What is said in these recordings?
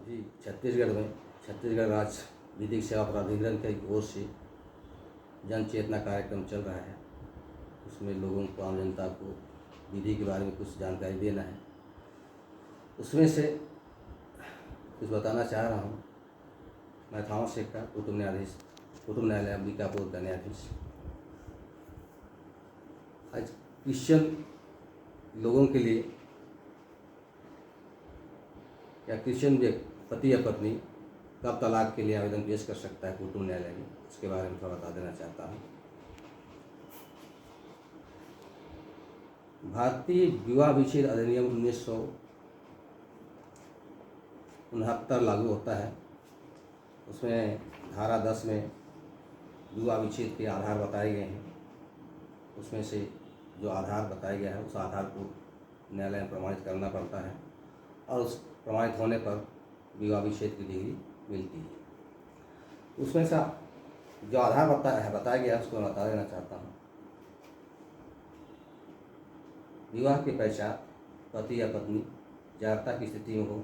जी, छत्तीसगढ़ राज्य विधिक सेवा प्राधिकरण की ओर से जन चेतना कार्यक्रम चल रहा है। उसमें लोगों को, आम जनता को विधि के बारे में कुछ जानकारी देना है। उसमें से कुछ बताना चाह रहा हूँ। मैं थामस शेख का कुटुंब न्यायालय अंबिकापुर का न्यायाधीश। आज क्रिश्चियन लोगों के लिए या क्रिश्चियन पति या पत्नी कब तलाक के लिए आवेदन पेश कर सकता है कुटुंब न्यायालय में, उसके बारे में थोड़ा बता देना चाहता हूँ। भारतीय विवाह विच्छेद अधिनियम 1969 लागू होता है। उसमें धारा 10 में विवाह विच्छेद के आधार बताए गए हैं। उसमें से जो आधार बताया गया है उस आधार को न्यायालय में प्रमाणित करना पड़ता है और उस प्रमाणित होने पर विवाह विच्छेद की डिग्री मिलती है। उसमें से जो आधार बताया गया है उसको मैं बता देना चाहता हूँ। विवाह के पश्चात पति या पत्नी जागरूकता की स्थिति में हो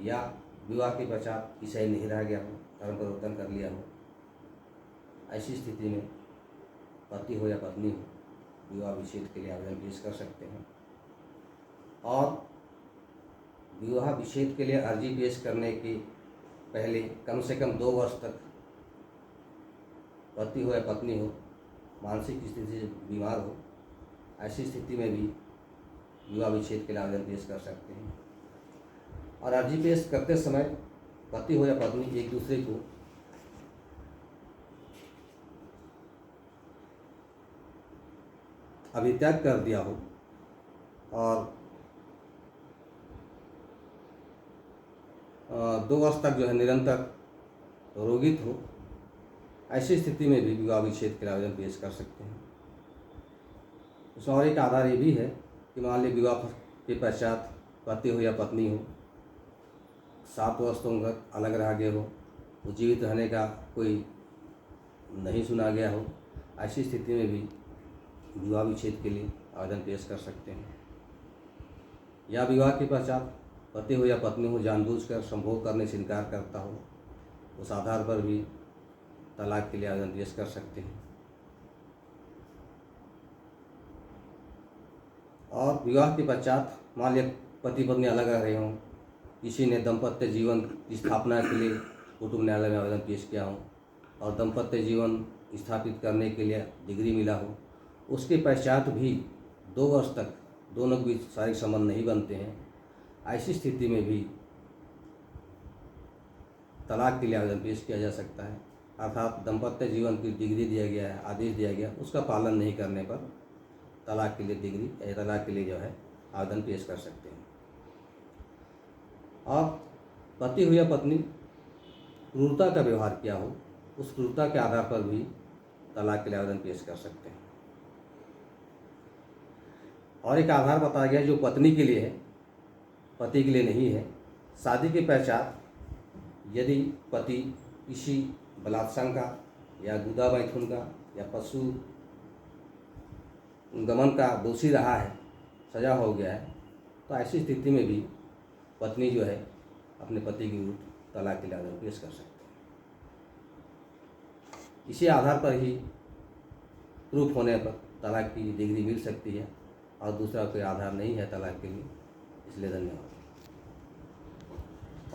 या विवाह के पश्चात ईसाई नहीं रह गया हो, धर्म परिवर्तन कर लिया हो, ऐसी स्थिति में पति हो या पत्नी हो विवाह विच्छेद के लिए आवेदन पेश कर सकते हैं। और विवाह विच्छेद के लिए अर्जी पेश करने के पहले कम से कम 2 वर्ष तक पति हो या पत्नी हो मानसिक स्थिति से बीमार हो, ऐसी स्थिति में भी विवाह विच्छेद के लिए आवेदन पेश कर सकते हैं। और अर्जी पेश करते समय पति हो या पत्नी एक दूसरे को अभित्याग कर दिया हो और 2 वर्ष तक जो है निरंतर रोगित हो, ऐसी स्थिति में भी विवाह विच्छेद के लिए आवेदन पेश कर सकते हैं। उसमें और एक आधार ये भी है कि मान लीजिए विवाह के पश्चात पति हो या पत्नी हो 7 वर्ष तक अलग रह गए हो, जीवित रहने का कोई नहीं सुना गया हो, ऐसी स्थिति में भी विवाह विच्छेद के लिए आवेदन पेश कर सकते हैं। या विवाह के पश्चात पति हो या पत्नी हो जानबूझकर संभोग करने से इनकार करता हो, उस आधार पर भी तलाक के लिए आवेदन पेश कर सकते हैं। और विवाह के पश्चात मान लिया पति पत्नी अलग रह रहे हों, किसी ने दाम्पत्य जीवन की स्थापना के लिए कुटुंब न्यायालय में आवेदन पेश किया हो और दाम्पत्य जीवन स्थापित करने के लिए डिग्री मिला हो, उसके पश्चात भी 2 वर्ष तक दोनों के बीच शारीरिक संबंध नहीं बनते हैं, ऐसी स्थिति में भी तलाक के लिए आवेदन पेश किया जा सकता है। अर्थात दाम्पत्य जीवन की डिग्री दिया गया है, आदेश दिया गया, उसका पालन नहीं करने पर तलाक के लिए तलाक के लिए जो है आवेदन पेश कर सकते हैं। और पति हो या पत्नी क्रूरता का व्यवहार किया हो, उस क्रूरता के आधार पर भी तलाक के लिए आवेदन पेश कर सकते हैं। और एक आधार बताया गया जो पत्नी के लिए है, पति के लिए नहीं है। शादी के पश्चात यदि पति किसी बलात्संग का या गुदा मैथुन का या पशु गमन का दोषी रहा है, सजा हो गया है, तो ऐसी स्थिति में भी पत्नी जो है अपने पति के विरुद्ध तलाक के लिए आवेदन पेश कर सकते हैं। इसी आधार पर ही प्रूफ होने पर तलाक की डिग्री मिल सकती है और दूसरा कोई आधार नहीं है तलाक के लिए। इसलिए धन्यवाद।